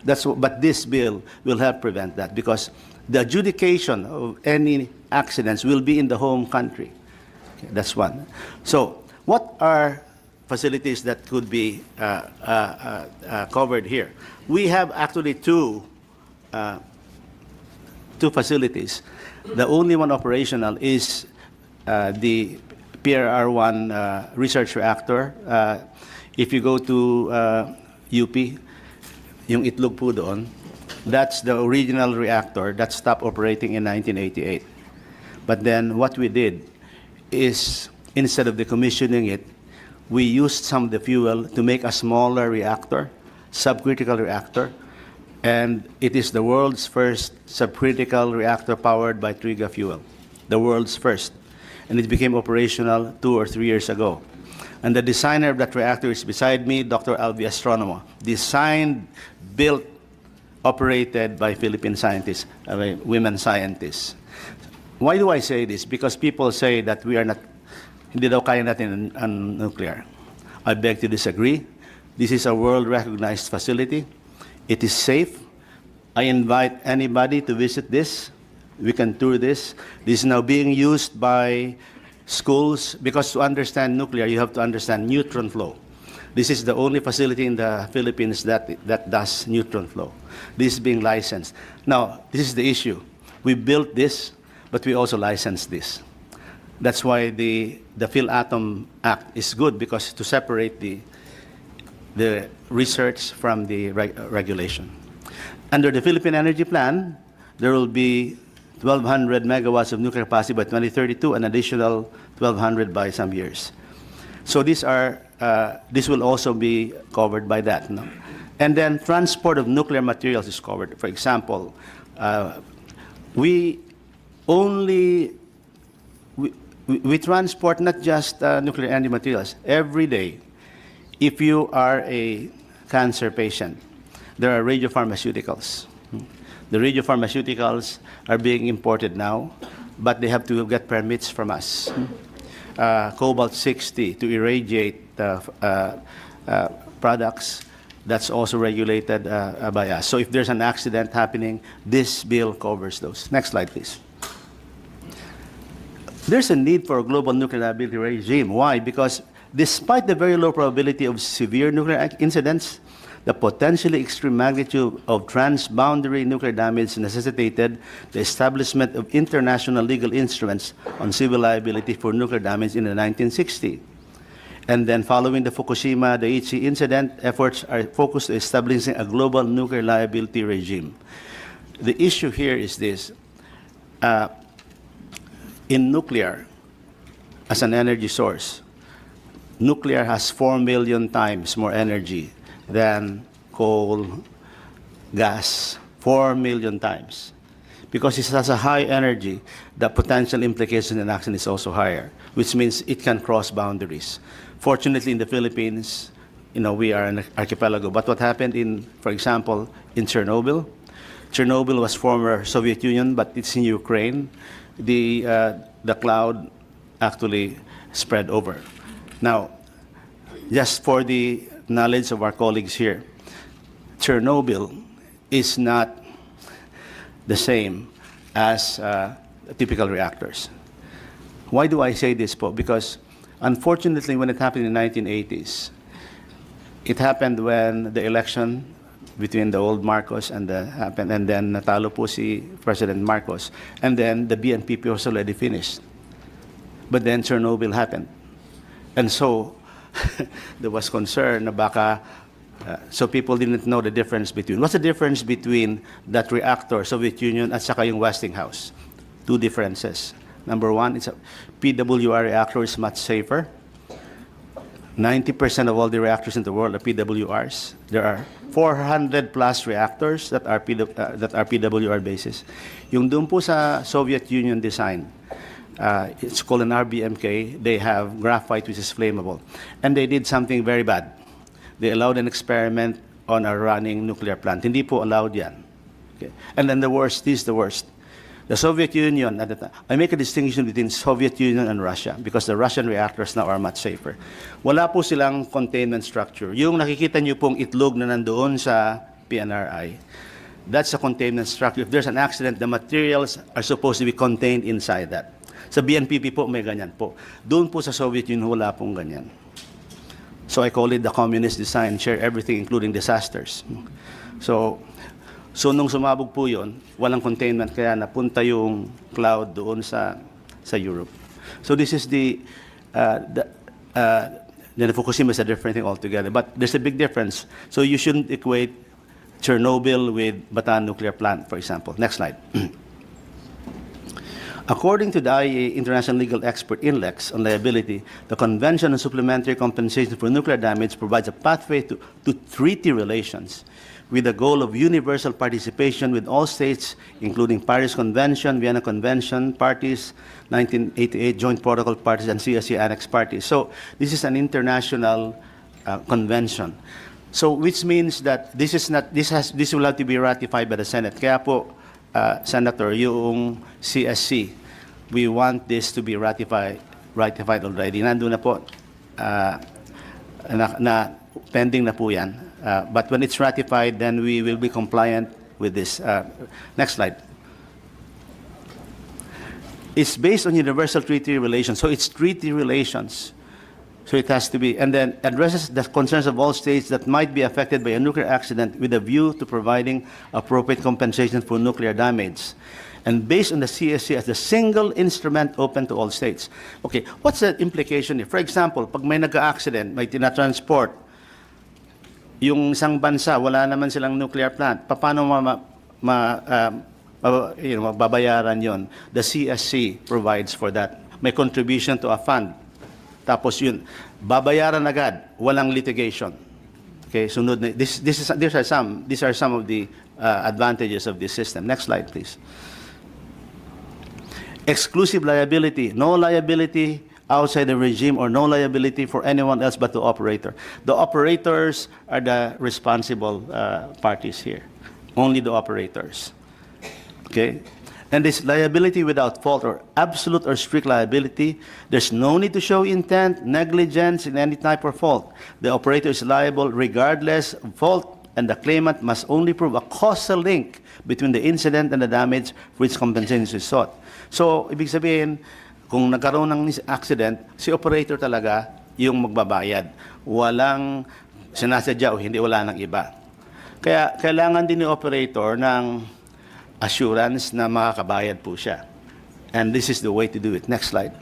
But this bill will help prevent that, because the adjudication of any accidents will be in the home country. Okay, that's one. So what are facilities that could be covered here? We have actually two facilities. The only one operational is the PRR-1 research reactor. If you go to UP, yung itlog po doon, that's the original reactor that stopped operating in 1988. But then what we did is, instead of decommissioning it, we used some of the fuel to make a smaller reactor, subcritical reactor, and it is the world's first subcritical reactor powered by Triga fuel, the world's first. And it became operational 2 or 3 years ago. And the designer of that reactor is beside me, Dr. Alvi Astronomo. Designed, built, operated by Philippine scientists, women scientists. Why do I say this? Because people say that we are not, hindi daw kaya natin ang nuclear. I beg to disagree. This is a world-recognized facility. It is safe. I invite anybody to visit this. We can tour this. This is now being used by schools, because to understand nuclear, you have to understand neutron flow. This is the only facility in the Philippines that does neutron flow. This is being licensed. Now, this is the issue. We built this, but we also licensed this. That's why the PhilAtom Act is good, because to separate the research from the regulation. Under the Philippine Energy Plan, there will be 1,200 megawatts of nuclear capacity by 2032, an additional 1,200 by some years. So these are, this will also be covered by that. No? And then transport of nuclear materials is covered. For example, we transport not just nuclear energy materials. Every day, if you are a cancer patient, there are radiopharmaceuticals. The radiopharmaceuticals are being imported now, but they have to get permits from us. Cobalt-60 to irradiate products, that's also regulated by us. So if there's an accident happening, this bill covers those. Next slide, please. There's a need for a global nuclear liability regime. Why? Because despite the very low probability of severe nuclear incidents, the potentially extreme magnitude of transboundary nuclear damage necessitated the establishment of international legal instruments on civil liability for nuclear damage in the 1960s. And then following the Fukushima Daiichi incident, efforts are focused on establishing a global nuclear liability regime. The issue here is this. In nuclear, as an energy source, nuclear has 4 million times more energy than coal, gas, 4 million times. Because it has a high energy, the potential implication in action is also higher, which means it can cross boundaries. Fortunately, in the Philippines, we are an archipelago. But what happened for example, in Chernobyl? Chernobyl was former Soviet Union, but it's in Ukraine. The cloud actually spread over. Now, just for the knowledge of our colleagues here, Chernobyl is not the same as typical reactors. Why do I say this, po? Because unfortunately, when it happened in the 1980s, it happened when the election between the old Marcos and then natalo po si President Marcos, and then the BNPP was already finished. But then Chernobyl happened. And so there was concern na baka, so people didn't know the difference between. What's the difference between that reactor, Soviet Union, at saka yung Westinghouse? Two differences. Number one, it's a PWR reactor is much safer. 90% of all the reactors in the world are PWRs. There are 400 plus reactors that are PWR basis. Yung doon po sa Soviet Union design, it's called an RBMK. They have graphite, which is flammable. And they did something very bad. They allowed an experiment on a running nuclear plant. Hindi po allowed yan. Okay. And then the worst, this is the worst. The Soviet Union, at the time, I make a distinction between Soviet Union and Russia because the Russian reactors now are much safer. Wala po silang containment structure. Yung nakikita nyo pong itlog na nandoon sa PNRI, that's a containment structure. If there's an accident, the materials are supposed to be contained inside that. Sa BNPP po, may ganyan po. Doon po sa Soviet Union, wala pong ganyan. So I call it the communist design, share everything including disasters. So nung sumabog po yun, walang containment, kaya napunta yung cloud doon sa Europe. So this is the Fukushima is a different thing altogether, but there's a big difference. So you shouldn't equate Chernobyl with Bataan nuclear plant, for example. Next slide. According to the IAEA International Legal Expert Index on Liability, the Convention on Supplementary Compensation for Nuclear Damage provides a pathway to treaty relations with the goal of universal participation with all states, including Paris Convention, Vienna Convention parties, 1988 Joint Protocol parties, and CSC Annex parties. So this is an international convention. So which means that this will have to be ratified by the Senate. Kaya po, Senator, yung CSC, we want this to be ratified already. Nandun na po, pending na po yan. But when it's ratified, then we will be compliant with this. Next slide. It's based on universal treaty relations. So it's treaty relations. So it has to be, and then addresses the concerns of all states that might be affected by a nuclear accident with a view to providing appropriate compensation for nuclear damage. And based on the CSC as the single instrument open to all states. Okay, what's the implication here? For example, pag may nag-accident, may tinatransport, yung isang bansa, wala naman silang nuclear plant, paano mababayaran yon? The CSC provides for that. May contribution to a fund. Tapos yun, babayaran agad, walang litigation. Okay, sunod na, these are some of the advantages of this system. Next slide, please. Exclusive liability, no liability outside the regime or no liability for anyone else but the operator. The operators are the responsible parties here. Only the operators. Okay? And this liability without fault or absolute or strict liability, there's no need to show intent, negligence in any type of fault. The operator is liable regardless of fault, and the claimant must only prove a causal link between the incident and the damage for which compensation is sought. So, ibig sabihin, kung nagkaroon ng accident, si operator talaga yung magbabayad. Walang sinasadya o hindi, wala nang iba. Kaya kailangan din ni operator ng assurance na makakabayad po siya. And this is the way to do it. Next slide.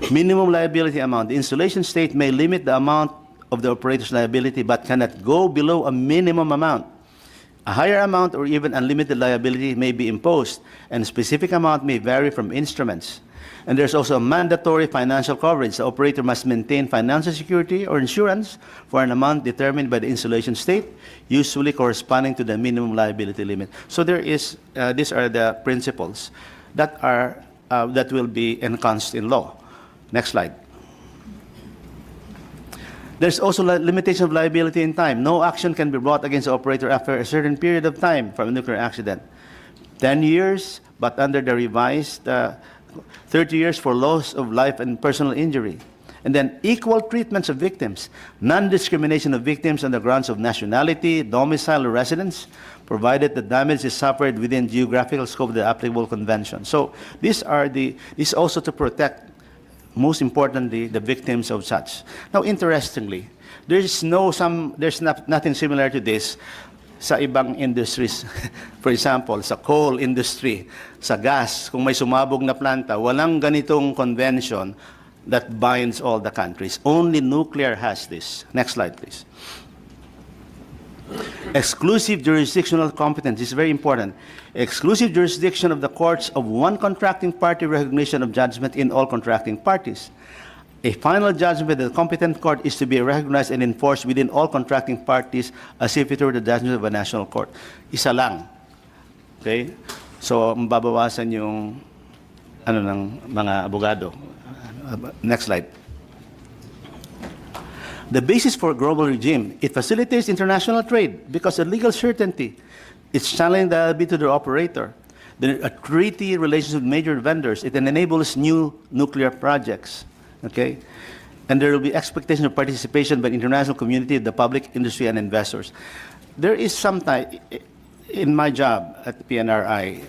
Minimum liability amount. The installation state may limit the amount of the operator's liability but cannot go below a minimum amount. A higher amount or even unlimited liability may be imposed, and a specific amount may vary from instruments. And there's also a mandatory financial coverage. The operator must maintain financial security or insurance for an amount determined by the installation state, usually corresponding to the minimum liability limit. So there is, these are the principles that will be enhanced in law. Next slide. There's also limitation of liability in time. No action can be brought against the operator after a certain period of time from a nuclear accident. 10 years, but under the revised 30 years for loss of life and personal injury. And then equal treatments of victims, non-discrimination of victims on the grounds of nationality, domicile, or residence, provided the damage is suffered within geographical scope of the applicable convention. So this is also to protect, most importantly, the victims of such. Now, interestingly, there's nothing similar to this sa ibang industries. For example, sa coal industry, sa gas, kung may sumabog na planta, walang ganitong convention that binds all the countries. Only nuclear has this. Next slide, please. Exclusive jurisdictional competence is very important. Exclusive jurisdiction of the courts of one contracting party, recognition of judgment in all contracting parties. A final judgment of the competent court is to be recognized and enforced within all contracting parties as if it were the judgment of a national court. Isa lang. Okay? So, mababawasan yung ng mga abogado. Next slide. The basis for global regime, it facilitates international trade because of legal certainty. It's channeling the liability to the operator. A treaty relations with major vendors. It enables new nuclear projects. Okay? and there will be expectation of participation by the international community, the public, industry, and investors. There is sometimes, in my job at PNRI,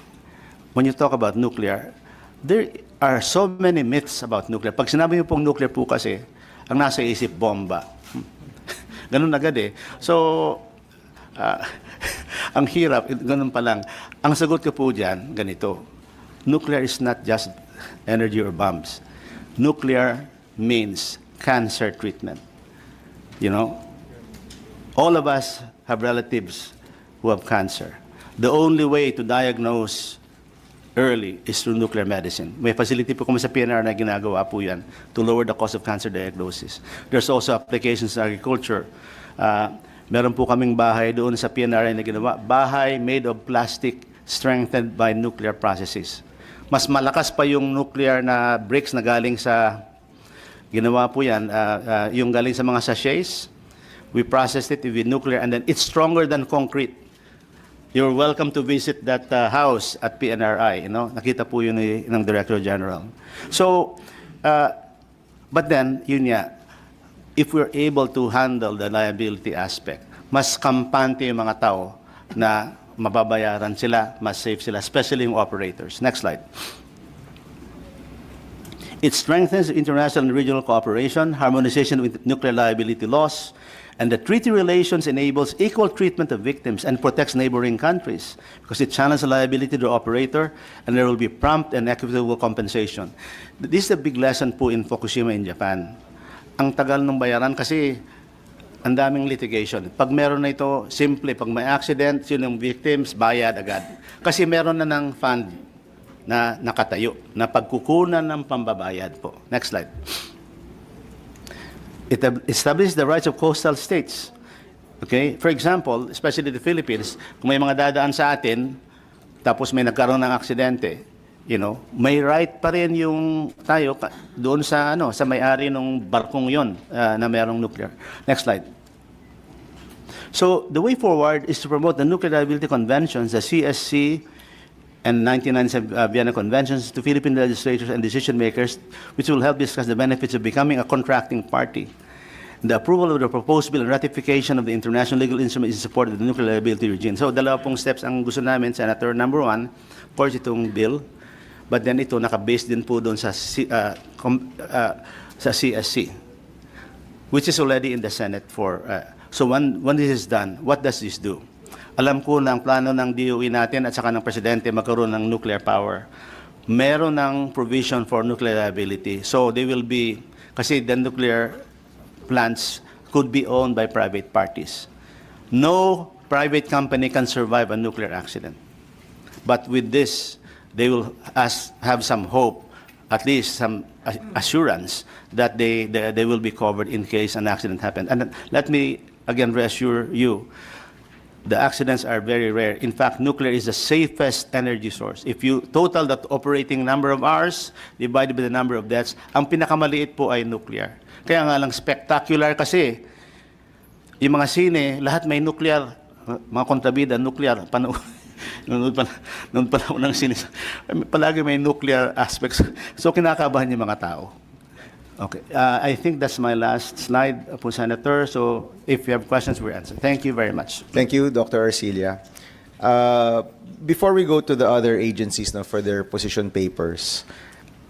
when you talk about nuclear, there are so many myths about nuclear. Pag sinabi mo pong nuclear po kasi, ang nasa isip, bomba. Ganun agad eh. So, ang hirap, ganun pa lang. Ang sagot ko po dyan, ganito. Nuclear is not just energy or bombs. Nuclear means cancer treatment. You know, all of us have relatives who have cancer. The only way to diagnose early is through nuclear medicine. May facility po kami sa PNR na ginagawa po yan to lower the cost of cancer diagnosis. There's also applications in agriculture. Meron po kaming bahay doon sa PNR na ginawa. Bahay made of plastic strengthened by nuclear processes. Mas malakas pa yung nuclear na bricks na galing sa, ginawa po yan, yung galing sa mga sachets. We processed it with nuclear and then it's stronger than concrete. You're welcome to visit that house at PNRI. You know, nakita po yun ng Director General. So, but then, yun nga, if we're able to handle the liability aspect, mas kampante yung mga tao na mababayaran sila, mas safe sila, especially yung operators. Next slide. It strengthens international and regional cooperation, harmonization with nuclear liability laws, and the treaty relations enables equal treatment of victims and protects neighboring countries because it channels the liability to the operator and there will be prompt and equitable compensation. This is a big lesson po in Fukushima in Japan. Ang tagal ng bayaran kasi ang daming litigation. Pag meron na ito, simple, pag may accident, yun yung victims, bayad agad. Kasi meron na ng fund na nakatayo, na pagkukunan ng pambabayad po. Next slide. It establishes the rights of coastal states. Okay? For example, especially the Philippines, kung may mga dadaan sa atin, tapos may nagkaroon ng aksidente, you know, may right pa rin yung tayo doon sa sa may-ari ng barkong yon na mayroong nuclear. Next slide. So, the way forward is to promote the Nuclear Liability Conventions, the CSC and 1997 Vienna Conventions to Philippine legislators and decision makers, which will help discuss the benefits of becoming a contracting party. The approval of the proposed bill and ratification of the international legal instrument is in support of the nuclear liability regime. So, dalawa pong steps ang gusto namin, Senator. Number one, of course, itong bill, but then ito naka-base din po doon sa CSC, which is already in the Senate for. So, when this is done, what does this do? Alam ko na ang plano ng DOE natin at saka ng Presidente magkaroon ng nuclear power. Meron ng provision for nuclear liability. So they will be, kasi the nuclear plants could be owned by private parties. No private company can survive a nuclear accident. But with this, they will have some hope, at least some assurance that they will be covered in case an accident happens. And let me again reassure you, the accidents are very rare. In fact, nuclear is the safest energy source. If you total that operating number of hours divided by the number of deaths, ang pinakamaliit po ay nuclear. Kaya nga lang spectacular kasi, yung mga sine, lahat may nuclear, mga kontrabida, nuclear, noon pa ng sine, palagi may nuclear aspects. So kinakabahan yung mga tao. Okay, I think that's my last slide, Senator. So if you have questions, we'll answer. Thank you very much. Thank you, Dr. Arcilia. Before we go to the other agencies now for their position papers,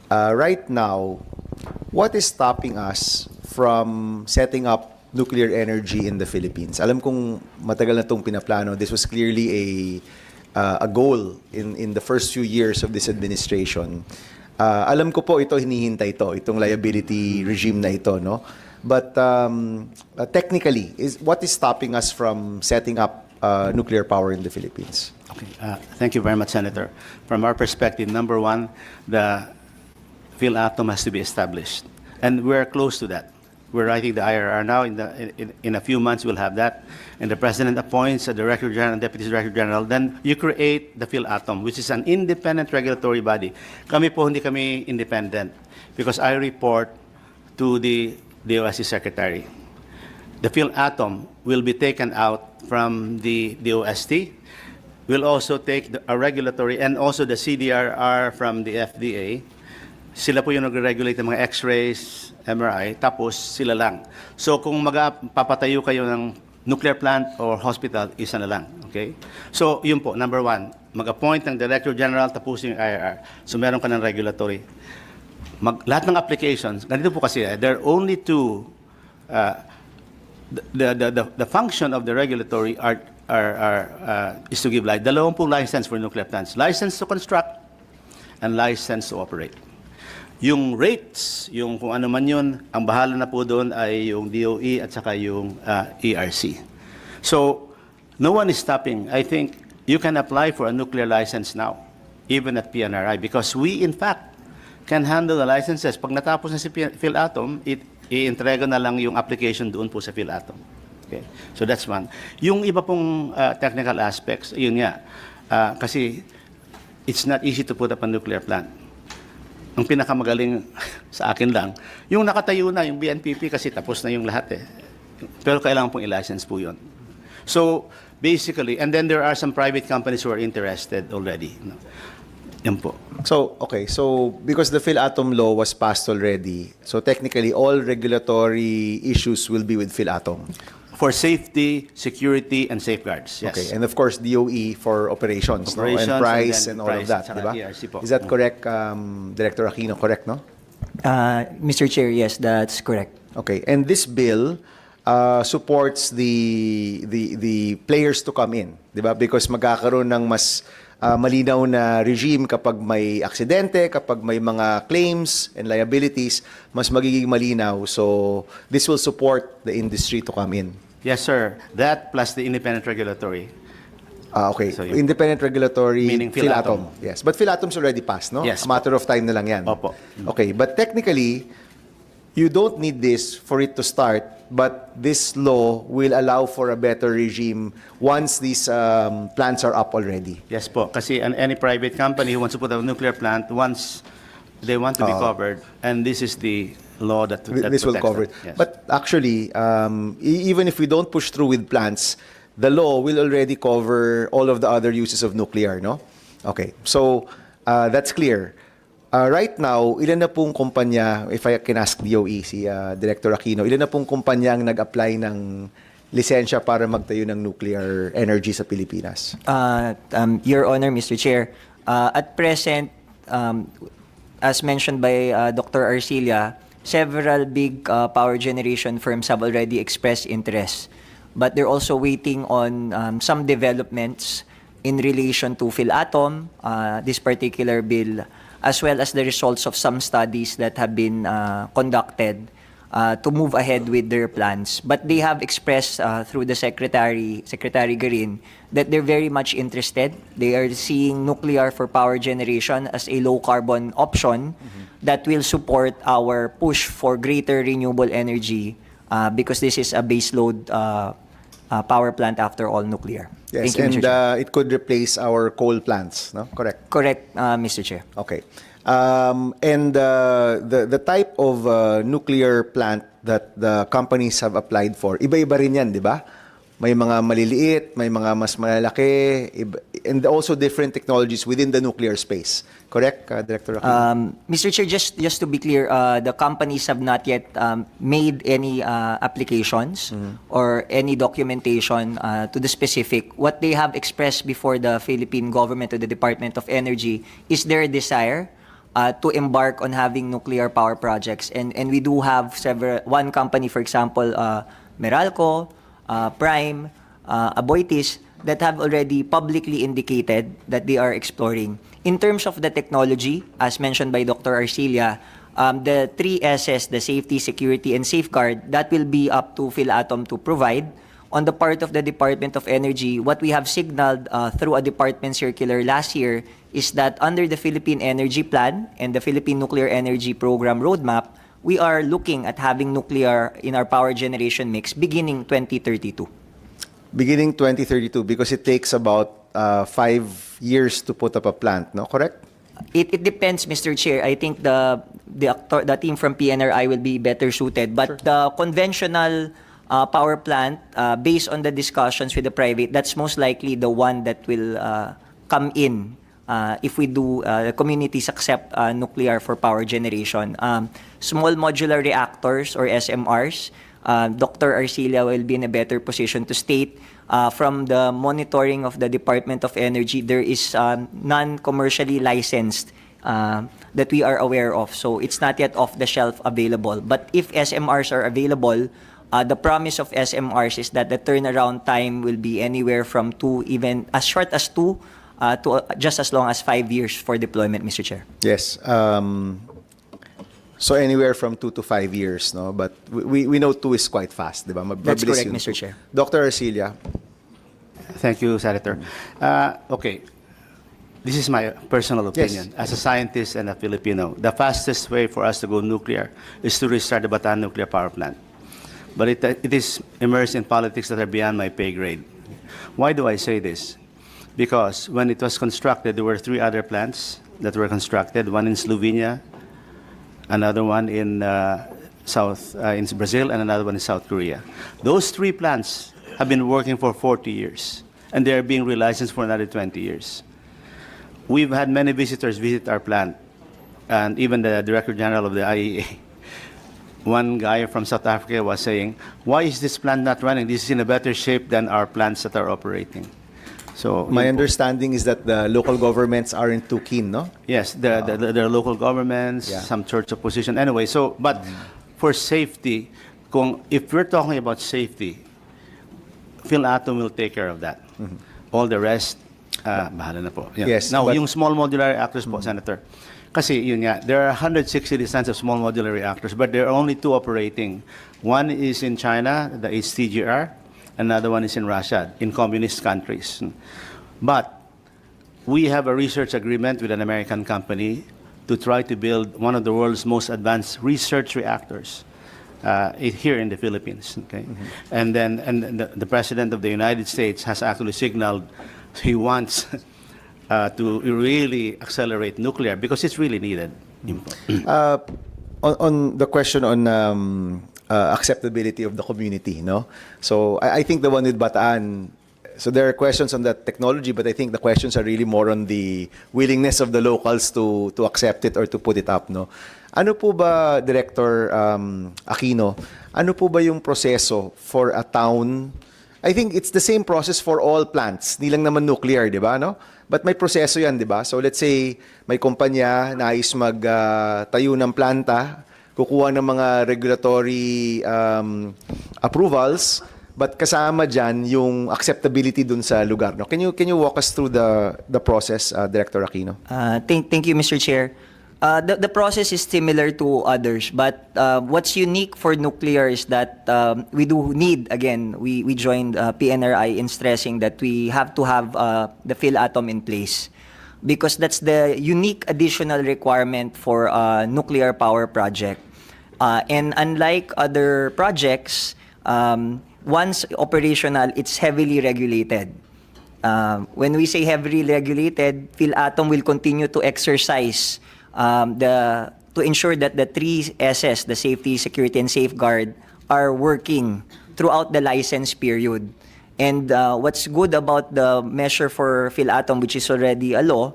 right now, what is stopping us from setting up nuclear energy in the Philippines? Alam kong matagal na itong pinaplano. This was clearly a goal in the first few years of this administration. Alam ko po ito, hinihintay itong liability regime na ito, no? But technically, what is stopping us from setting up nuclear power in the Philippines? Okay, thank you very much, Senator. From our perspective, number one, the PhilAtom has to be established. And we're close to that. We're writing the IRR now. In a few months, we'll have that. And the President appoints a Director General and Deputy Director General. Then you create the PhilAtom, which is an independent regulatory body. Kami po, hindi kami independent because I report to the DOST Secretary. The PhilAtom will be taken out from the DOST. We'll also take a regulatory and also the CDRR from the FDA. Sila po yung nagre-regulate ng mga X-rays, MRI, tapos sila lang. So kung magpapatayo kayo ng nuclear plant or hospital, isa na lang. Okay? So yun po, number one, mag-appoint ng Director General, tapusin yung IRR. So meron ka ng regulatory. Lahat ng applications, ganito po kasi, there are only two, the function of the regulatory is to give 20 license for nuclear plants. License to construct and license to operate. Yung rates, yung kung ano man yun, ang bahala na po doon ay yung DOE at saka yung ERC. So, no one is stopping. I think you can apply for a nuclear license now, even at PNRI, because we, in fact, can handle the licenses. Pag natapos na si PhilAtom, i-entrega na lang yung application doon po sa PhilAtom. Okay? So that's one. Yung iba pong technical aspects, yun nga, kasi it's not easy to put up a nuclear plant. Ang pinakamagaling sa akin lang, yung nakatayo na, yung BNPP, kasi tapos na yung lahat eh. Pero kailangan pong i-license po yun. So, basically, and then there are some private companies who are interested already. No? Yan po. So, okay. So, because the PhilAtom law was passed already, so technically, all regulatory issues will be with PhilAtom. For safety, security, and safeguards, yes. Okay. And of course, DOE for operations, Operations, no? And price and and all of price, that, saka diba? ERC po. Is that correct, Director Aquino? Correct, no? Mr. Chair, yes, that's correct. Okay. And this bill supports the players to come in, di ba? Because magkakaroon ng mas malinaw na regime kapag may aksidente, kapag may mga claims and liabilities, mas magiging malinaw. So, this will support the industry to come in. Yes, sir. That plus the independent regulatory. Okay. So, yun. Independent regulatory, Meaning PhilAtom. Yes. But PhilAtom's already passed, no? Yes, A matter of time na lang yan. Opo. Okay. But technically, you don't need this for it to start, but this law will allow for a better regime once these plants are up already. Yes po. Kasi any private company who wants to put up a nuclear plant, once they want to be covered, and this is the law that This will protects cover them. it. Yes. But actually, even if we don't push through with plants, the law will already cover all of the other uses of nuclear, no? Okay. So, that's clear. Right now, ilan na pong kumpanya, if I can ask DOE, si Director Aquino, ilan na pong kumpanya ang nag-apply ng lisensya para magtayo ng nuclear energy sa Pilipinas? Your Honor, Mr. Chair, at present, as mentioned by Dr. Arcilia, several big power generation firms have already expressed interest, but they're also waiting on some developments in relation to PhilAtom, this particular bill, as well as the results of some studies that have been conducted to move ahead with their plans. But they have expressed through the Secretary Garin, that they're very much interested. They are seeing nuclear for power generation as a low-carbon option that will support our push for greater renewable energy because this is a baseload power plant after all nuclear. Yes, Thank you, Mr. Chair. and it could replace our coal plants, no? Correct. Correct, Mr. Chair. Okay. And the type of nuclear plant that the companies have applied for, iba-iba rin yan, di ba? May mga maliliit, may mga mas malalaki, and also different technologies within the nuclear space. Correct, Director Aquino? Mr. Chair, just to be clear, the companies have not yet made any applications or any documentation to the specific. What they have expressed before the Philippine government or the Department of Energy is their desire to embark on having nuclear power projects. And we do have one company, for example, Meralco, Prime, Aboitiz, that have already publicly indicated that they are exploring. In terms of the technology, as mentioned by Dr. Arcilia, the 3 S's, the safety, security, and safeguard, that will be up to PhilAtom to provide. On the part of the Department of Energy, what we have signaled through a department circular last year is that under the Philippine Energy Plan and the Philippine Nuclear Energy Program Roadmap, we are looking at having nuclear in our power generation mix beginning 2032. Beginning 2032, because it takes about 5 years to put up a plant, no? Correct? It depends, Mr. Chair. I think the team from PNRI will be better suited. But the conventional power plant, based on the discussions with the private, that's most likely the one that will come in if we do, communities accept nuclear for power generation. Small modular reactors or SMRs, Dr. Arcilia will be in a better position to state. From the monitoring of the Department of Energy, there is non-commercially licensed that we are aware of. So it's not yet off the shelf available. But if SMRs are available, the promise of SMRs is that the turnaround time will be anywhere from 2, even as short as 2, to just as long as 5 years for deployment, Mr. Chair. Yes. So anywhere from 2 to 5 years, no? But we know 2 is quite fast, di ba? That's Mabilis correct, yun. Mr. Chair. Dr. Arcilia. Thank you, Senator. Okay. This is my personal opinion. As a scientist and a Filipino, the fastest way for us to go nuclear is to restart the Bataan nuclear power plant. But it is immersed in politics that are beyond my pay grade. Why do I say this? Because when it was constructed, there were 3 other plants that were constructed, one in Slovenia, another one in in Brazil, and another one in South Korea. Those 3 plants have been working for 40 years, and they are being relicensed for another 20 years. We've had many visitors visit our plant, and even the Director General of the IEA. One guy from South Africa was saying, why is this plant not running? This is in a better shape than our plants that are operating. So My understanding is that the local governments aren't too keen, no? yes, there are local governments, Yeah. some church opposition. Anyway, so, but for safety, if we're talking about safety, PhilAtom will take care of that. All the rest, bahala na po. Yeah. Yes, Now, but- yung small modular reactors po, Senator. Kasi yun nga, there are 160 designs of small modular reactors, but there are only 2 operating. One is in China, the HTGR, another one is in Russia, in communist countries. But we have a research agreement with an American company to try to build one of the world's most advanced research reactors here in the Philippines. Okay, and the President of the United States has actually signaled he wants to really accelerate nuclear because it's really needed. On the question on acceptability of the community, no? So I think the one with Bataan, so there are questions on that technology, but I think the questions are really more on the willingness of the locals to accept it or to put it up, no? Ano po ba, Director Aquino, ano po ba yung proseso for a town? I think it's the same process for all plants, di lang naman nuclear, di ba, no? But may proseso yan, di ba? So let's say may kumpanya nais magtayo ng planta, kukuha ng mga regulatory approvals, but kasama dyan yung acceptability dun sa lugar. No? Can you walk us through the process, Director Aquino? Thank you, Mr. Chair. The process is similar to others, but what's unique for nuclear is that we do need, again, we joined PNRI in stressing that we have to have the PhilAtom in place because that's the unique additional requirement for a nuclear power project. And unlike other projects, once operational, it's heavily regulated. When we say heavily regulated, PhilAtom will continue to exercise to ensure that the 3 S's, the safety, security, and safeguard, are working throughout the license period. And what's good about the measure for PhilAtom, which is already a law,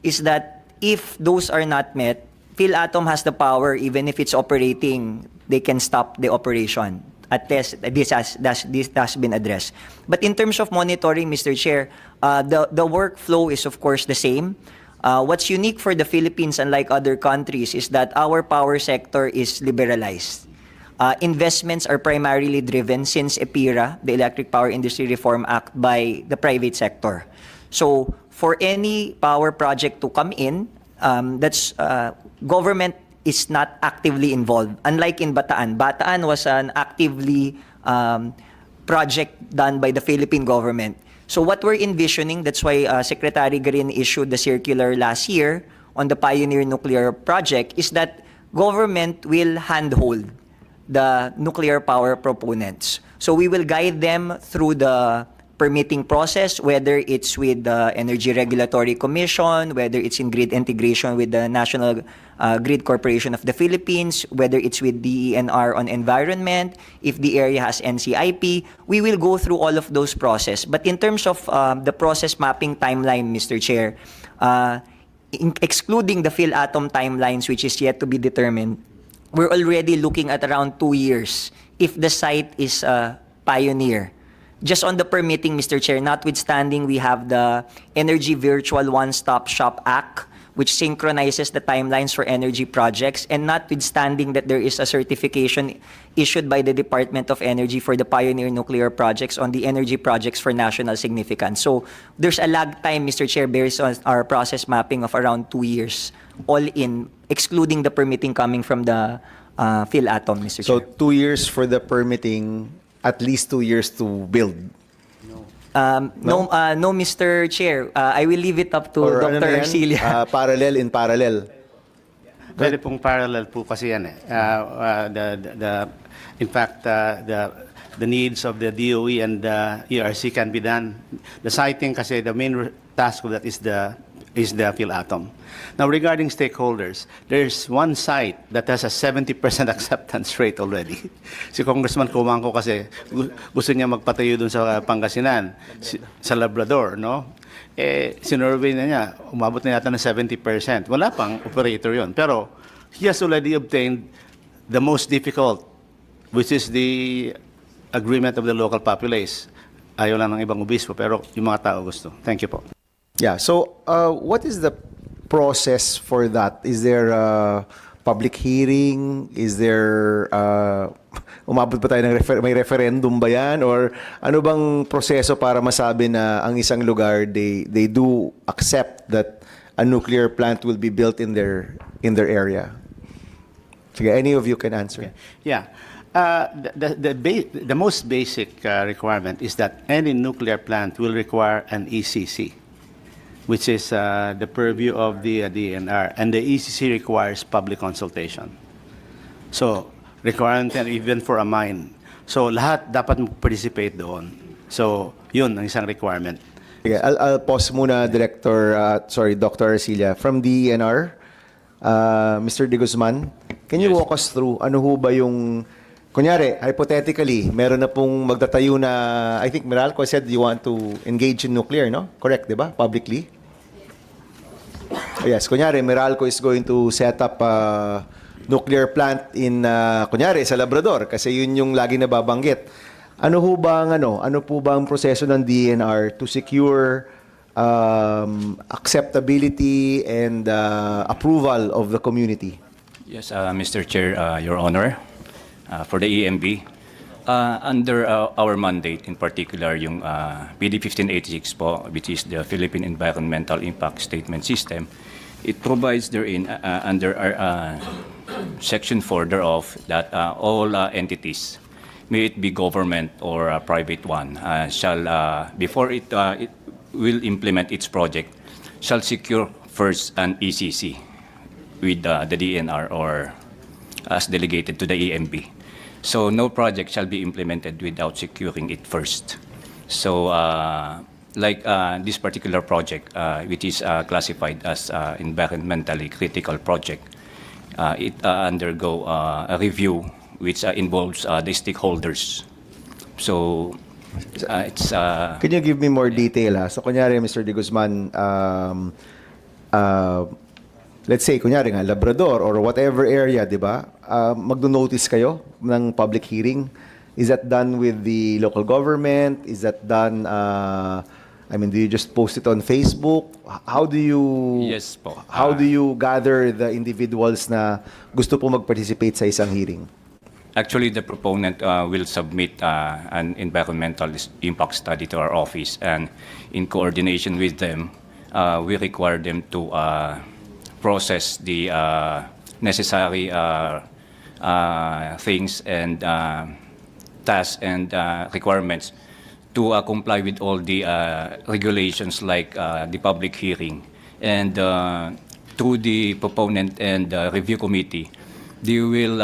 is that if those are not met, PhilAtom has the power, even if it's operating, they can stop the operation. At least this has been addressed. But in terms of monitoring, Mr. Chair, the workflow is of course the same. What's unique for the Philippines, unlike other countries, is that our power sector is liberalized. Investments are primarily driven since EPIRA, the Electric Power Industry Reform Act, by the private sector. So for any power project to come in, government is not actively involved. Unlike in Bataan. Bataan was an actively project done by the Philippine government. So what we're envisioning, that's why Secretary Garin issued the circular last year on the Pioneer Nuclear Project, is that government will handhold the nuclear power proponents. So we will guide them through the permitting process, whether it's with the Energy Regulatory Commission, whether it's in grid integration with the National Grid Corporation of the Philippines, whether it's with DENR on environment, if the area has NCIP, we will go through all of those process. But in terms of the process mapping timeline, Mr. Chair, excluding the PhilAtom timelines, which is yet to be determined, we're already looking at around 2 years if the site is a pioneer. Just on the permitting, Mr. Chair, notwithstanding we have the Energy Virtual One-Stop Shop Act, which synchronizes the timelines for energy projects, and notwithstanding that there is a certification issued by the Department of Energy for the pioneer nuclear projects on the energy projects for national significance. So there's a lag time, Mr. Chair, based on our process mapping of around 2 years, all in, excluding the permitting coming from the PhilAtom, Mr. So Chair. 2 years for the permitting, at least 2 years to build. No, Mr. Chair. I will leave it up to Or Dr. ano na yan? Arcilia. Parallel in parallel. Pwede pong parallel po kasi yan eh. In fact, the needs of the DOE and the ERC can be done. The siting kasi, the main task of that is the PhilAtom. Now, regarding stakeholders, there's one site that has a 70% acceptance rate already. Si Congressman Kumangko kasi gusto niya magpatayo dun sa Pangasinan, sa Labrador, no? Sinurvey na niya, umabot na yata ng 70%. Wala pang operator yon. Pero he has already obtained the most difficult, which is the agreement of the local populace. Ayaw lang ng ibang obispo, pero yung mga tao gusto. Thank you po. Yeah. So, what is the process for that? Is there a public hearing? Is there umabot pa tayo ng may referendum ba yan? Or ano bang proseso para masabi na ang isang lugar they do accept that a nuclear plant will be built in their area? Sige, any of you can answer. Yeah. The most basic requirement is that any nuclear plant will require an ECC, which is the purview of the DNR, and the ECC requires public consultation. So, requirement yan even for a mine. So, lahat dapat mag-participate doon. So, yun ang isang requirement. Okay, I'll pause muna, Dr. Arcilia. From DNR, Mr. De Guzman, can you walk us through ano ho ba yung, kunyari, hypothetically, meron na pong magtatayo na, I think Meralco said you want to engage in nuclear, no? Correct, di ba? Publicly? Yes, kunyari, Meralco is going to set up a nuclear plant in, kunyari, sa Labrador, kasi yun yung lagi nababanggit. Ano ho bang, ano po bang proseso ng DNR to secure acceptability and approval of the community? Yes, Mr. Chair, Your Honor, for the EMB, under our mandate, in particular, yung PD 1586 po, which is the Philippine Environmental Impact Statement System, it provides therein, under our Section 4 thereof, that all entities, may it be government or a private one, shall, before it will implement its project, shall secure first an ECC with the DNR or as delegated to the EMB. So no project shall be implemented without securing it first. So like this particular project, which is classified as environmentally critical project, it undergo a review which involves the stakeholders. So it's... Can you give me more detail? Ha? So kunyari, Mr. De Guzman, let's say, kunyari nga, Labrador or whatever area, di ba? Magdo-notice kayo ng public hearing. Is that done with the local government? Is that done, do you just post it on Facebook? How do you... Yes po. How do you gather the individuals na gusto po mag-participate sa isang hearing? Actually, the proponent will submit an environmental impact study to our office, and in coordination with them, we require them to process the necessary things and tasks and requirements to comply with all the regulations like the public hearing. And through the proponent and review committee, they will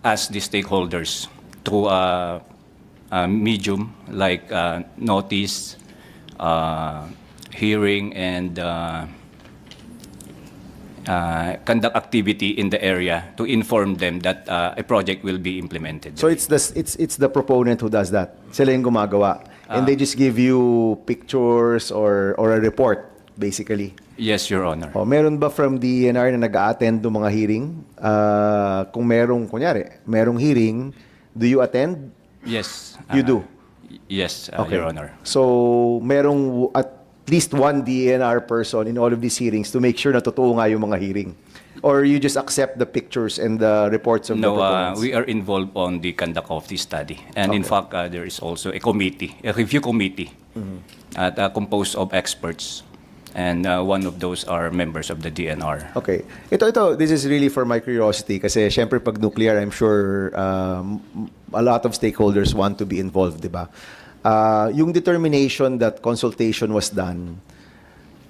ask the stakeholders through medium like notice, hearing, and conduct activity in the area to inform them that a project will be implemented. So it's the proponent who does that. Sila yung gumagawa. And they just give you pictures or a report, basically. Yes, Your Honor. Oh, meron ba from DNR na nag-a-attend ng mga hearing? Kung merong hearing, do you attend? Yes. You do? Yes, Okay. Your Honor. So, merong at least one DNR person in all of these hearings to make sure na totoo nga yung mga hearing? Or you just accept the pictures and the reports of the No, proponents? we are involved on the conduct of the study. And in fact, there is also a committee, a review committee, composed of experts. And one of those are members of the DNR. Okay. This is really for my curiosity kasi syempre pag nuclear, I'm sure a lot of stakeholders want to be involved, di ba? Yung determination that consultation was done,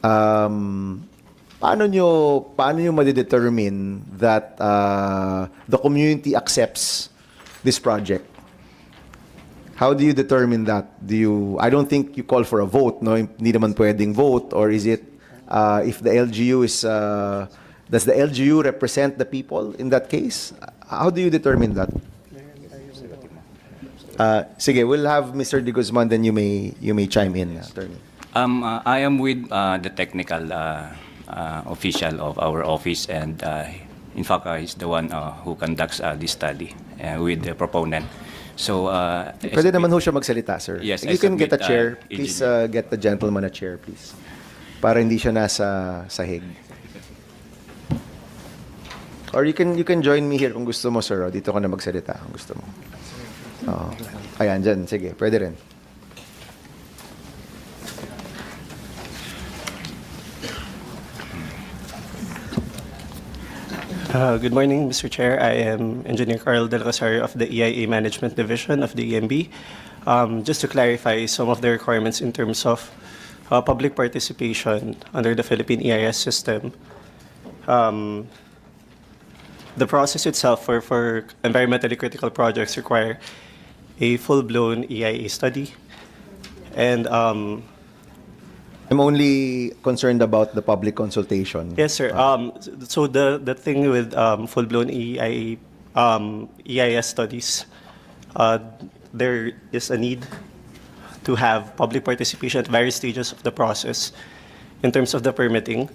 paano nyo ma-determine that the community accepts this project? How do you determine that? I don't think you call for a vote, no? Hindi naman pwedeng vote, or is it if the LGU is does the LGU represent the people in that case? How do you determine that? Sige, we'll have Mr. De Guzman, then you may chime in, attorney. I am with the technical official of our office, and in fact, he's the one who conducts this study with the proponent. So, Pwede naman ho siya magsalita, sir. Yes, you I can get a submit, chair. Please get the gentleman a chair, please. Para hindi siya nasa sahig. Or you can join me here kung gusto mo, sir. Dito ka na magsalita kung gusto mo. Oo. Ayan, dyan. Sige, pwede rin. Good morning, Mr. Chair. I am Engineer Carl Del Rosario of the EIA Management Division of the EMB. Just to clarify some of the requirements in terms of public participation under the Philippine EIS system. The process itself for environmentally critical projects require a full-blown EIA study. And I'm only concerned about the public consultation. yes, sir. So the thing with full-blown EIS studies, there is a need to have public participation at various stages of the process in terms of the permitting.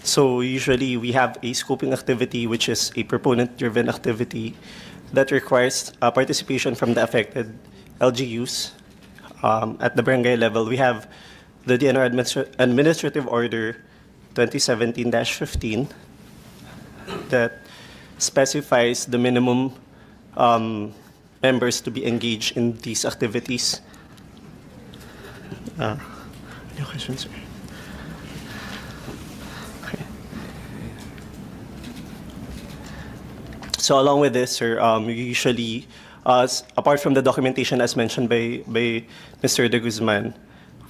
So usually we have a scoping activity, which is a proponent-driven activity that requires participation from the affected LGUs. At the barangay level, we have the DNR Administrative Order 2017-15 that specifies the minimum members to be engaged in these activities. No questions, sir. Okay. So along with this, sir, we usually, apart from the documentation as mentioned by Mr. De Guzman,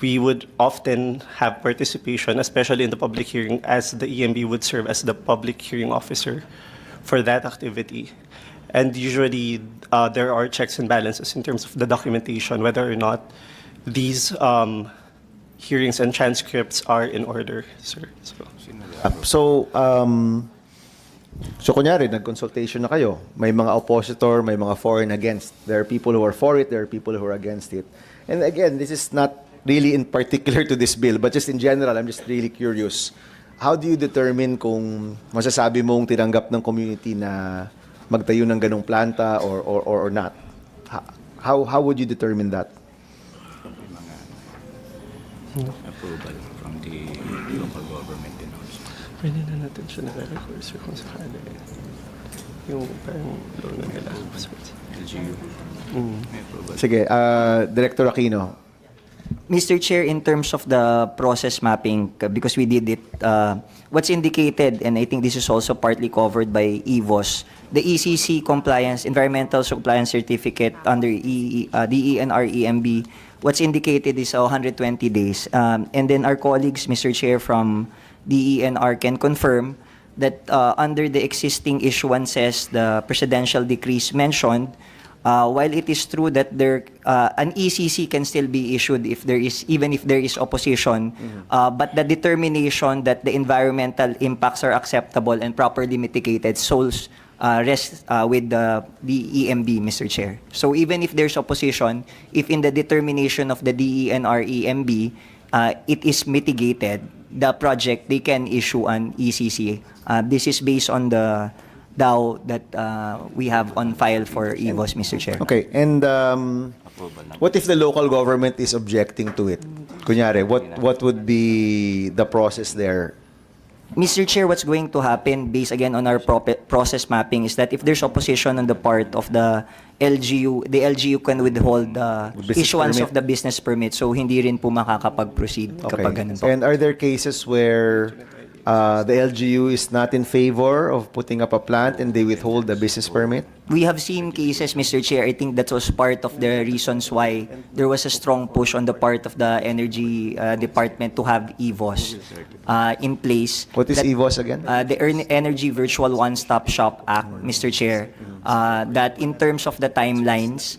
we would often have participation, especially in the public hearing, as the EMB would serve as the public hearing officer for that activity. And usually, there are checks and balances in terms of the documentation, whether or not these hearings and transcripts are in order, sir. So kunyari, nag-consultation na kayo. May mga oppositor, may mga for and against. There are people who are for it, there are people who are against it. And again, this is not really in particular to this bill, but just in general, I'm just really curious. How do you determine kung masasabi mong tinanggap ng community na magtayo ng ganong planta or not? How would you determine that? Approval from the local government and also. Pwede na natin siya nare-record, sir, kung sakali. Yung parang loan na nila. LGU. May approval. Sige, Director Aquino. Mr. Chair, in terms of the process mapping, because we did it, what's indicated, and I think this is also partly covered by EVOS, the ECC compliance, environmental compliance certificate under DENR EMB, what's indicated is 120 days. And then our colleagues, Mr. Chair, from DENR can confirm that under the existing issuances, the presidential decrees mentioned, While it is true that an ECC can still be issued even if there is opposition, but the determination that the environmental impacts are acceptable and properly mitigated rests with the EMB, Mr. Chair. So even if there's opposition, if in the determination of the DENR EMB, it is mitigated, the project, they can issue an ECC. This is based on the DAO that we have on file for EVOS, Mr. Chair. Okay, and what if the local government is objecting to it? Kunyari, what would be the process there? Mr. Chair, what's going to happen based again on our process mapping is that if there's opposition on the part of the LGU can withhold the Business issuance permit. of the business permit. So hindi rin po makakapag-proceed kapag ganun po. And are there cases where the LGU is not in favor of putting up a plant and they withhold the business permit? We have seen cases, Mr. Chair. I think that was part of the reasons why there was a strong push on the part of the Energy Department to have EVOS in place. What is That- EVOS again? The Energy Virtual One-Stop Shop Act, Mr. Chair, that in terms of the timelines,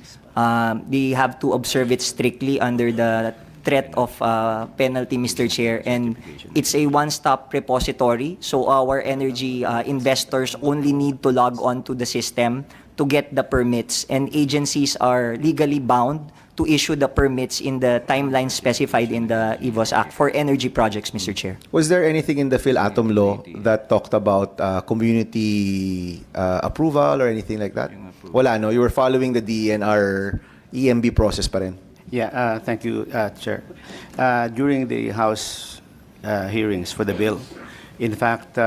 they have to observe it strictly under the threat of penalty, Mr. Chair, and it's a one-stop repository. So our energy investors only need to log on to the system to get the permits, and agencies are legally bound to issue the permits in the timeline specified in the EVOS Act for energy projects, Mr. Chair. Was there anything in the PhilAtom law that talked about community approval or anything like that? Wala, no? You were following the DENR EMB process pa rin? Yeah, thank you, Chair. During the House hearings for the bill, in fact,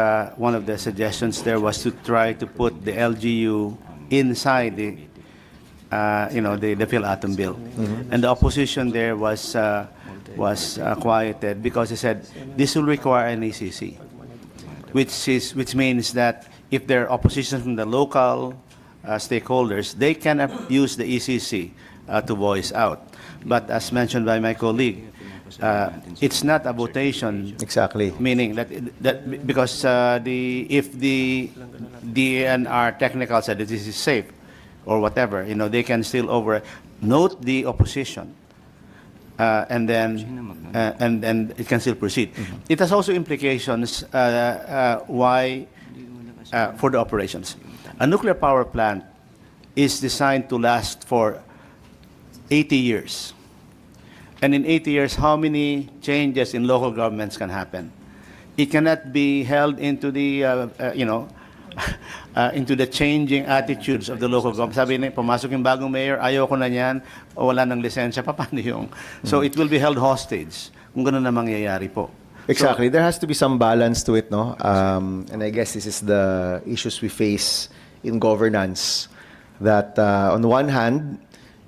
one of the suggestions there was to try to put the LGU inside the PhilAtom bill. And the opposition there was quieted because they said this will require an ECC, which means that if there are opposition from the local stakeholders, they can use the ECC to voice out. But as mentioned by my colleague, it's not a votation. Exactly. Meaning that because if the DNR technical said that this is safe or whatever, they can still note the opposition, and then it can still proceed. It has also implications why for the operations. A nuclear power plant is designed to last for 80 years. And in 80 years, how many changes in local governments can happen? It cannot be held into the, into the changing attitudes of the local government. Sabi na, pumasok yung bagong mayor, ayoko na yan, o wala ng lisensya, paano yung? So it will be held hostage kung ganun na mangyayari po. Exactly. There has to be some balance to it, no? And I guess this is the issues we face in governance. That on one hand,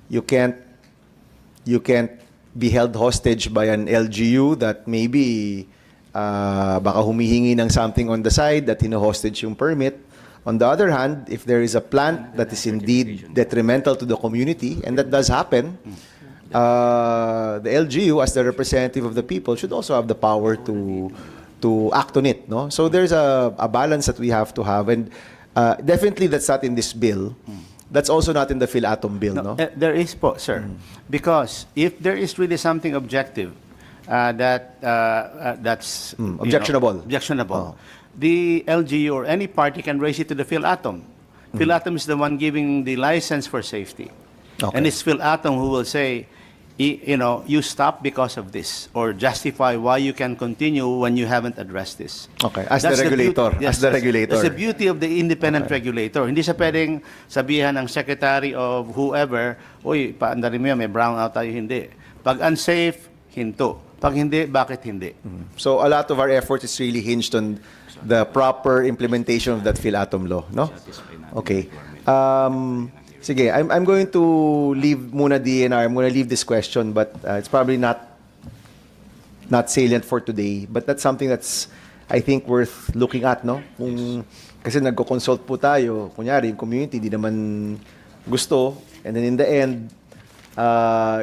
you can't be held hostage by an LGU that maybe baka humihingi ng something on the side that hino-hostage yung permit. On the other hand, if there is a plant that is indeed detrimental to the community, and that does happen, the LGU, as the representative of the people, should also have the power to act on it. No? So there's a balance that we have to have, and definitely that's not in this bill. That's also not in the PhilAtom bill, no? There is po, sir. Because if there is really something objective that's Objectionable. Objectionable, the LGU or any party can raise it to the PhilAtom. PhilAtom is the one giving the license for safety. Okay. And it's PhilAtom who will say, you stop because of this, or justify why you can continue when you haven't addressed this. Okay, as That's the regulator. beauty- As the regulator. That's the beauty of the independent regulator. Hindi siya pwedeng sabihan ng secretary of whoever, uy, paandarin mo yan, may brownout tayo, hindi. Pag unsafe, hinto. Pag hindi, bakit hindi? So a lot of our effort is really hinged on the proper implementation of that PhilAtom law, no? Okay. Sige, I'm going to leave muna DNR. I'm going to leave this question, but it's probably not salient for today. But that's something that's, I think, worth looking at, no? Kasi nagko-consult po tayo, kunyari, yung community, di naman gusto. And then in the end,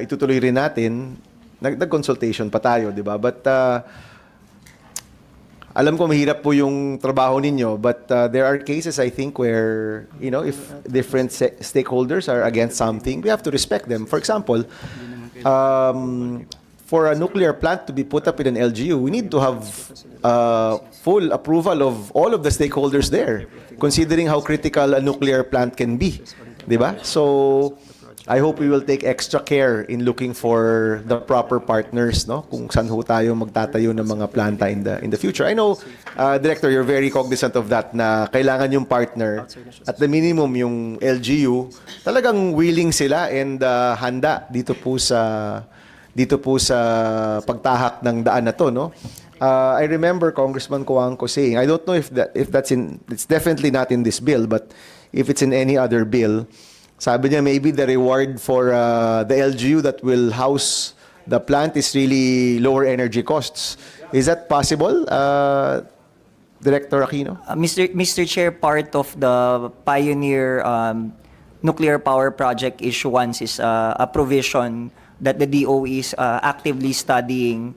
itutuloy rin natin, nag-consultation pa tayo, di ba? But alam ko mahirap po yung trabaho ninyo, but there are cases, I think, where, if different stakeholders are against something, we have to respect them. For example, for a nuclear plant to be put up in an LGU, we need to have full approval of all of the stakeholders there, considering how critical a nuclear plant can be. Diba? So, I hope we will take extra care in looking for the proper partners, no? Kung saan ho tayo magtatayo ng mga planta in the future. I know, Director, you're very cognizant of that, na kailangan yung partner, at the minimum yung LGU, talagang willing sila and handa dito po sa pagtahak ng daan na to, no? I remember Congressman Coangco saying, I don't know if it's definitely not in this bill, but if it's in any other bill, sabi niya, maybe the reward for the LGU that will house the plant is really lower energy costs. Is that possible, Director Aquino? Mr. Chair, part of the Pioneer nuclear power project issuance is a provision that the DOE is actively studying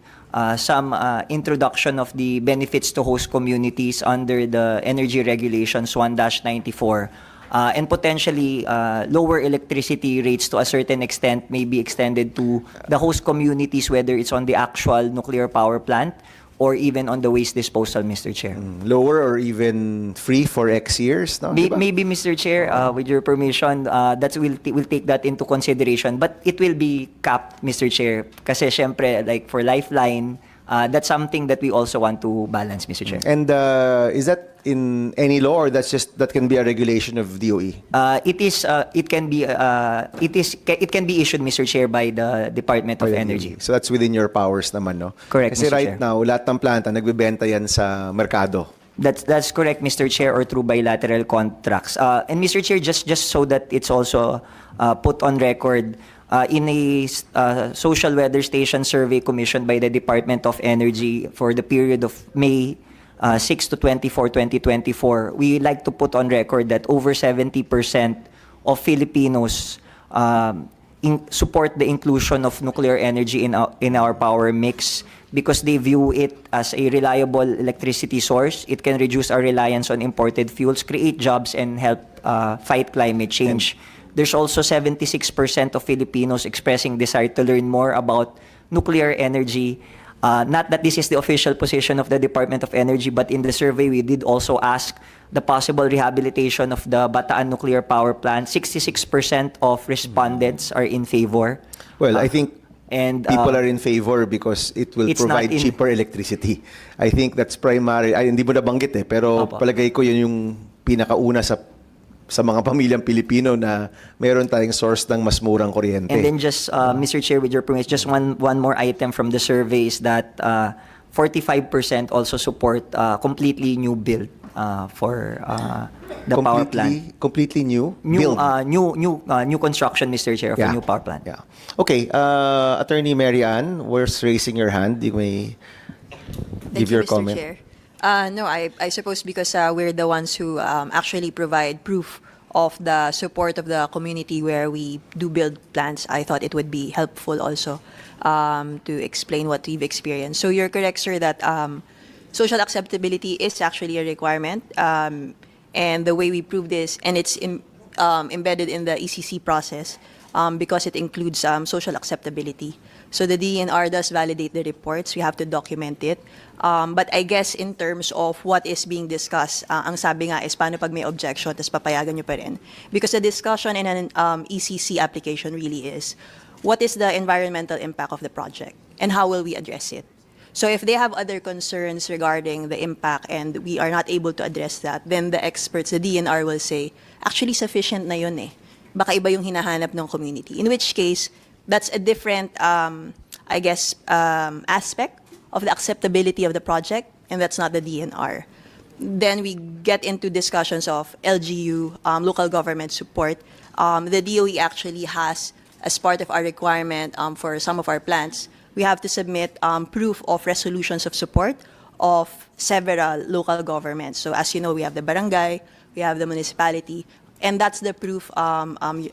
some introduction of the benefits to host communities under the Energy Regulations 1-94. And potentially lower electricity rates to a certain extent may be extended to the host communities, whether it's on the actual nuclear power plant or even on the waste disposal, Mr. Chair. Lower or even free for X years, no? Diba? Maybe, Mr. Chair, with your permission, we'll take that into consideration, but it will be capped, Mr. Chair. Kasi syempre, like for Lifeline, that's something that we also want to balance, Mr. Chair. And is that in any law, or that can be a regulation of DOE? It can be issued, Mr. Chair, by the Department of Energy. So that's within your powers naman, no? Correct, Kasi Mr. right Chair. now, lahat ng planta nagbebenta yan sa merkado. That's correct, Mr. Chair, or through bilateral contracts. And Mr. Chair, just so that it's also put on record, in a social weather station survey commissioned by the Department of Energy for the period of May 6 to 24, 2024, we like to put on record that over 70% of Filipinos support the inclusion of nuclear energy in our power mix because they view it as a reliable electricity source. It can reduce our reliance on imported fuels, create jobs, and help fight climate change. There's also 76% of Filipinos expressing desire to learn more about nuclear energy. Not that this is the official position of the Department of Energy, but in the survey we did also ask the possible rehabilitation of the Bataan nuclear power plant. 66% of respondents are in favor. Well, I think and people are in favor because it will it's provide not in- cheaper electricity. I think that's primary. Ay, hindi mo nabanggit pero Opo. palagay ko yun yung pinakauna sa mga pamilyang Pilipino na meron tayong source ng mas murang kuryente. And then just, Mr. Chair, with your permission, just one more item from the survey is that 45% also support completely new build for the power plant. Completely new? New, build. new construction, Mr. Chair, of a new power plant. Yeah. Okay, Attorney Mary Ann, where's raising your hand? You may give your Mr. comment. Chair. No, I suppose because we're the ones who actually provide proof of the support of the community where we do build plants, I thought it would be helpful also to explain what we've experienced. So you're correct, sir, that social acceptability is actually a requirement. And the way we prove this, and it's embedded in the ECC process because it includes social acceptability. So the DNR does validate the reports. We have to document it. But I guess in terms of what is being discussed, ang sabi nga is paano pag may objection, tas papayagan nyo pa rin. Because the discussion in an ECC application really is, what is the environmental impact of the project? And how will we address it? So if they have other concerns regarding the impact and we are not able to address that, then the experts, the DNR will say, actually sufficient na yun eh. Baka iba yung hinahanap ng community. In which case, that's a different, I guess, aspect of the acceptability of the project, and that's not the DNR. Then we get into discussions of LGU, local government support. The DOE actually has, as part of our requirement for some of our plants, we have to submit proof of resolutions of support of several local governments. So as you know, we have the barangay, we have the municipality, and that's the proof,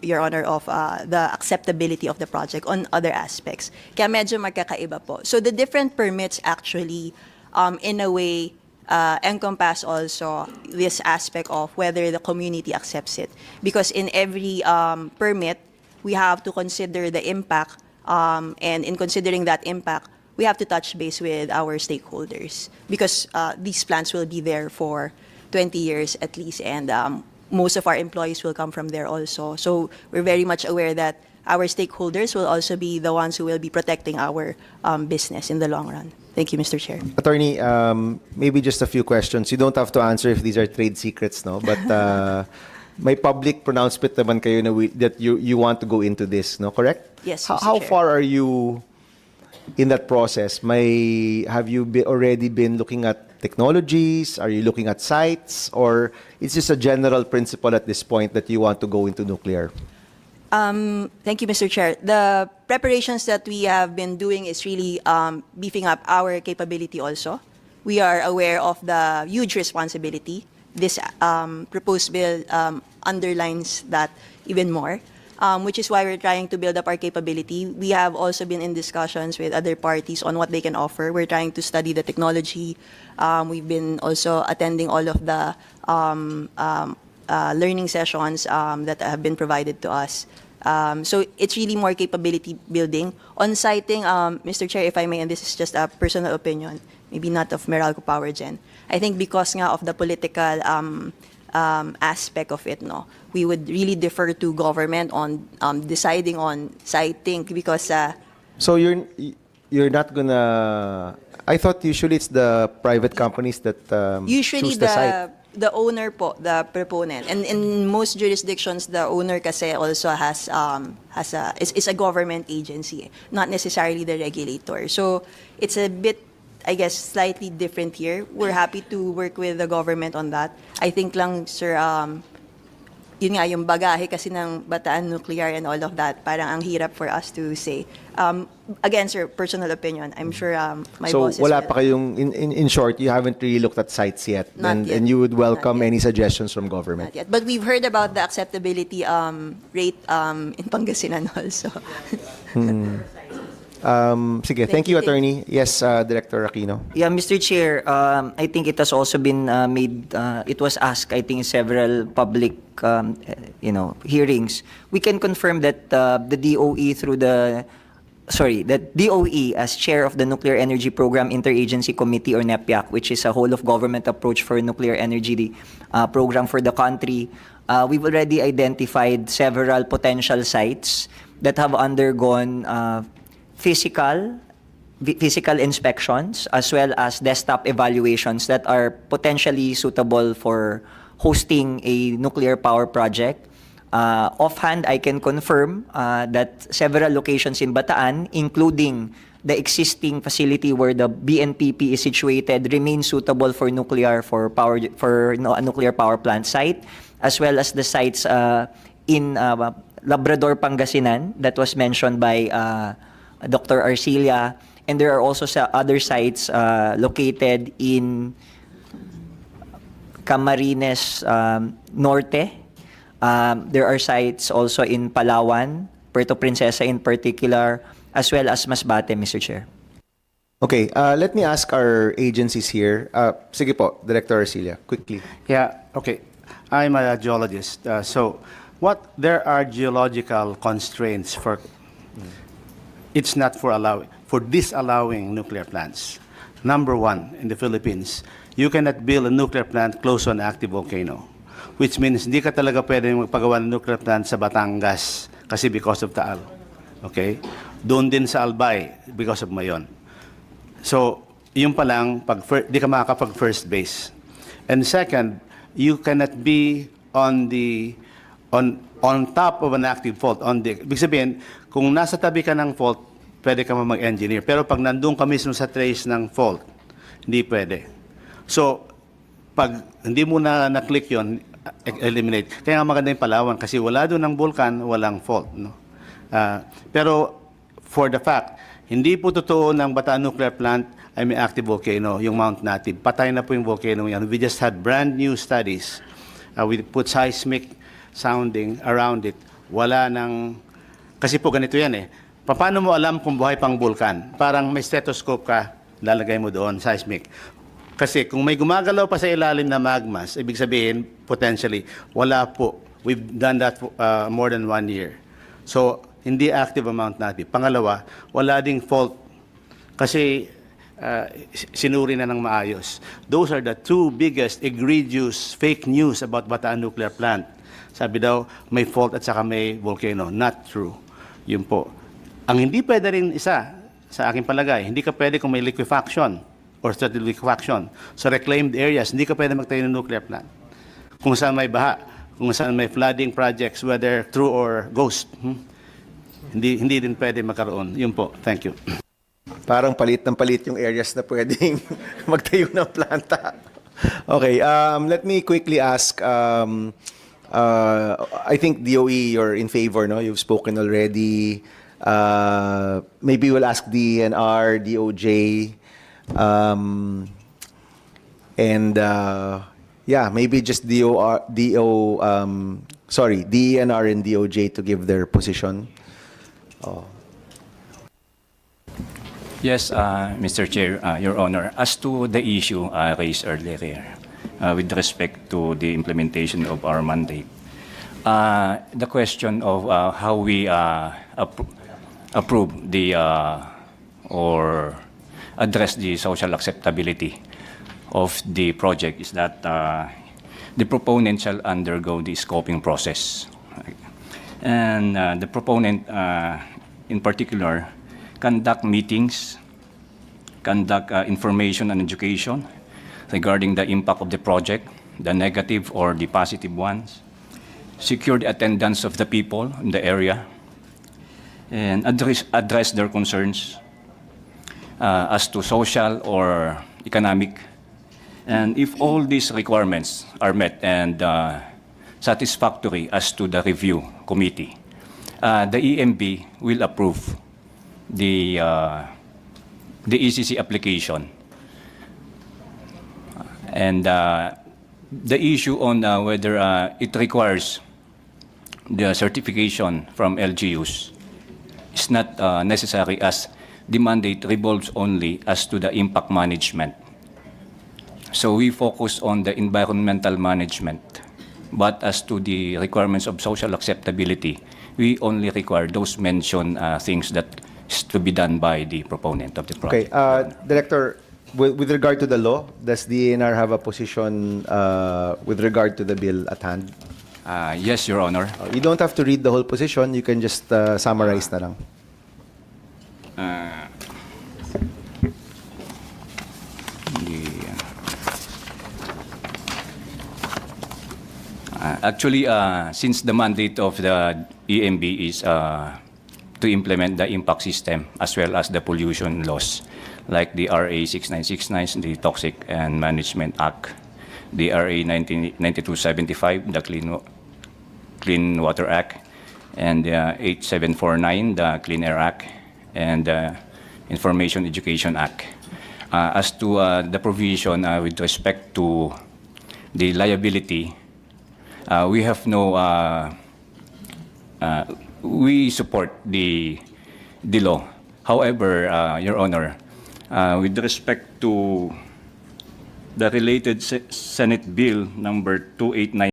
Your Honor, of the acceptability of the project on other aspects. Kaya medyo magkakaiba po. So the different permits actually, in a way, encompass also this aspect of whether the community accepts it. Because in every permit, we have to consider the impact, and in considering that impact, we have to touch base with our stakeholders because these plants will be there for 20 years at least, and most of our employees will come from there also. So we're very much aware that our stakeholders will also be the ones who will be protecting our business in the long run. Thank you, Mr. Chair. Attorney, maybe just a few questions. You don't have to answer if these are trade secrets, no? But may public pronouncement naman kayo na that you want to go into this, no? Correct? Yes, How, Mr. how Chair. far are you in that process? Have you already been looking at technologies? Are you looking at sites? Or it's just a general principle at this point that you want to go into nuclear? Thank you, Mr. Chair. The preparations that we have been doing is really beefing up our capability also. We are aware of the huge responsibility. This proposed bill underlines that even more, which is why we're trying to build up our capability. We have also been in discussions with other parties on what they can offer. We're trying to study the technology. We've been also attending all of the learning sessions that have been provided to us. So it's really more capability building. On siting, Mr. Chair, if I may, and this is just a personal opinion, maybe not of Meralco Power Gen. I think because nga of the political aspect of it, no, we would really defer to government on deciding on siting because So you're not gonna. I thought usually it's the private companies that usually choose the site. the owner po, the proponent, and in most jurisdictions, the owner kasi also has is a government agency, not necessarily the regulator. So it's a bit, I guess, slightly different here. We're happy to work with the government on that. I think lang, sir, yun nga, yung bagahe kasi ng Bataan Nuclear and all of that, parang ang hirap for us to say. Again, sir, personal opinion. I'm sure my So bosses wala will- pa kayong, in short, you haven't really looked at sites yet. Not yet. And you would welcome Not yet. any suggestions from government. Not yet. But we've heard about the acceptability rate in Pangasinan also. Sige, thank you, Attorney. Yes, Director Aquino. Yeah, Mr. Chair, I think it has also been made, it was asked, I think, in several public, hearings. We can confirm that the DOE through that DOE as chair of the Nuclear Energy Program Interagency Committee or NEPIAC, which is a whole of government approach for nuclear energy program for the country, we've already identified several potential sites that have undergone physical inspections as well as desktop evaluations that are potentially suitable for hosting a nuclear power project. Offhand, I can confirm that several locations in Bataan, including the existing facility where the BNPP is situated, remain suitable for a nuclear power plant site, as well as the sites in Labrador, Pangasinan that was mentioned by Dr. Arcilia, and there are also other sites located in Camarines Norte. There are sites also in Palawan, Puerto Princesa in particular, as well as Masbate, Mr. Chair. Okay, let me ask our agencies here. Sige po, Director Arcilia, quickly. Yeah, okay. I'm a geologist. There are geological constraints for, it's not for disallowing nuclear plants. Number one, in the Philippines, you cannot build a nuclear plant close to an active volcano, which means hindi ka talaga pwede magpagawa ng nuclear plant sa Batangas kasi because of Taal. Okay? Doon din sa Albay because of Mayon. So, yung pa lang, di ka makakapag first base. And second, you cannot be on top of an active fault. Ibig sabihin, kung nasa tabi ka ng fault, pwede ka mag-engineer. Pero pag nandun ka mismo sa trace ng fault, hindi pwede. So, pag hindi mo na-click yon, eliminate. Kaya nga maganda yung Palawan kasi wala doon ng vulkan, walang fault. No? Pero for the fact, hindi po totoo ng Bataan Nuclear Plant ay may active volcano, yung Mount Native. Patay na po yung volcano yan. We just had brand new studies. We put seismic sounding around it. Wala nang... Kasi po ganito yan eh. Paano mo alam kung buhay pang vulkan? Parang may stethoscope ka, lalagay mo doon, seismic. Kasi kung may gumagalaw pa sa ilalim na magmas, ibig sabihin, potentially, wala po. We've done that for, more than 1 year. So, hindi active amount natin. Pangalawa, wala ding fault. Kasi sinuri na ng maayos. Those are the two biggest egregious fake news about Bataan Nuclear Plant. Sabi daw, may fault at saka may volcano. Not true. Yun po. Ang hindi pwede rin isa, sa aking palagay, hindi ka pwede kung may liquefaction or strategic liquefaction. So reclaimed areas, hindi ka pwede magtayo ng nuclear plant. Kung saan may baha, kung saan may flooding projects, whether true or ghost, hindi din pwede magkaroon. Yun po. Thank you. Parang palit ng palit yung areas na pwedeng magtayo ng planta. Okay, let me quickly ask, I think DOE, you're in favor, no? You've spoken already. Maybe we'll ask DNR, DOJ, and yeah, maybe just DNR and DOJ to give their position. Yes, Mr. Chair, Your Honor. As to the issue raised earlier here, with respect to the implementation of our mandate, the question of how we approve the or address the social acceptability of the project is that the proponent shall undergo the scoping process. And the proponent, in particular, conduct meetings, conduct information and education regarding the impact of the project, the negative or the positive ones, secure the attendance of the people in the area, and address their concerns as to social or economic. And if all these requirements are met and satisfactory as to the review committee, the EMB will approve the ECC application. And the issue on whether it requires the certification from LGUs is not necessary, as the mandate revolves only as to the impact management. So we focus on the environmental management, but as to the requirements of social acceptability, we only require those mentioned things that is to be done by the proponent of the Okay, project. Director, with regard to the law, does the ANR have a position with regard to the bill at hand? Yes, Your Honor. You don't have to read the whole position, you can just summarize na lang. Actually, since the mandate of the EMB is to implement the impact system as well as the pollution laws, like the RA 6969, the Toxic and Management Act, the RA 9275, the Clean Water Act, and 8749, the Clean Air Act, and the Information Education Act. As to the provision with respect to the liability, we have no, we support the law. However, Your Honor, with respect to the related Senate Bill number 289,